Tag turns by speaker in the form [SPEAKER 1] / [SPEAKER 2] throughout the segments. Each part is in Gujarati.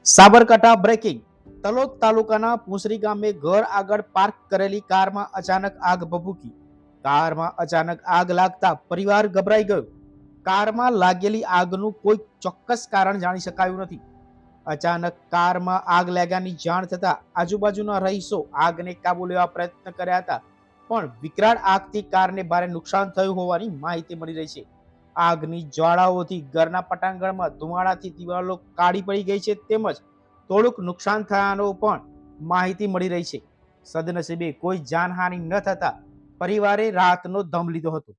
[SPEAKER 1] સાબરકાંઠા બ્રેકિંગ તલોદ તાલુકાના પુસરી ગામે ઘર આગળ પાર્ક કરેલી કારમાં અચાનક આગ ભભૂકી. કારમાં અચાનક આગ લાગતા પરિવાર ગભરાઈ ગયો. કારમાં લાગેલી આગનું કોઈ ચોક્કસ કારણ જાણી શકાયું નથી. અચાનક કારમાં આગ લાગ્યાની જાણ થતા આજુબાજુના રહીશો આગને કાબુ લેવા પ્રયત્ન કર્યા હતા, પણ વિકરાળ આગથી કારને ભારે નુકસાન થયું હોવાની માહિતી મળી રહી છે. આગની જ્વાળાઓથી ઘરના પટાંગણમાં ધુમાડાથી દિવાલો કાળી પડી ગઈ છે, તેમજ થોડુંક નુકસાન થયાનો પણ માહિતી મળી રહી છે. સદનસીબે કોઈ જાનહાનિ ન થતા પરિવારે રાહતનો દમ લીધો હતો.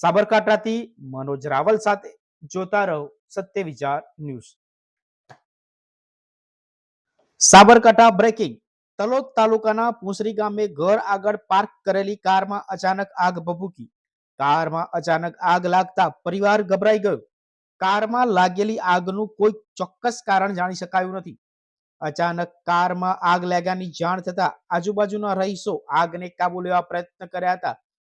[SPEAKER 1] સાબરકાંઠાથી મનોજ રાવલ સાથે જોતા રહો સત્ય વિચાર ન્યૂઝ. સાબરકાંઠા બ્રેકિંગ તલોદ તાલુકાના પુસરી ગામે ઘર આગળ પાર્ક કરેલી કારમાં અચાનક આગ ભભૂકી. કારમાં અચાનક આગ લાગતા પરિવાર ગભરાઈ ગયો. કારમાં લાગેલી આગનું કોઈ ચોક્કસ કારણ જાણી શકાયું નથી. અચાનક કારમાં આગ લાગ્યાની જાણ થતા આજુબાજુના રહીશો આગને કાબુ લેવા પ્રયત્ન કર્યા હતા,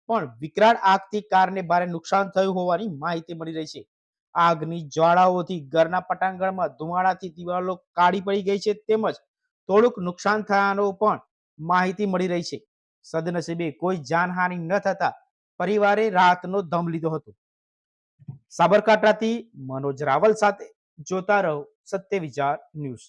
[SPEAKER 1] પણ વિકરાળ આગથી કારને ભારે નુકસાન થયું હોવાની માહિતી મળી રહી છે. આગની જ્વાળાઓથી ઘરના પટાંગણમાં ધુમાડાથી દિવાલો કાળી પડી ગઈ છે, તેમજ થોડુંક નુકસાન થયાનો પણ માહિતી મળી રહી છે. સદનસીબે કોઈ જાનહાનિ ન થતા પરિવારે રાહતનો દમ લીધો હતો. સાબરકાંઠાથી મનોજ રાવલ સાથે જોતા રહો સત્ય વિચાર ન્યૂઝ.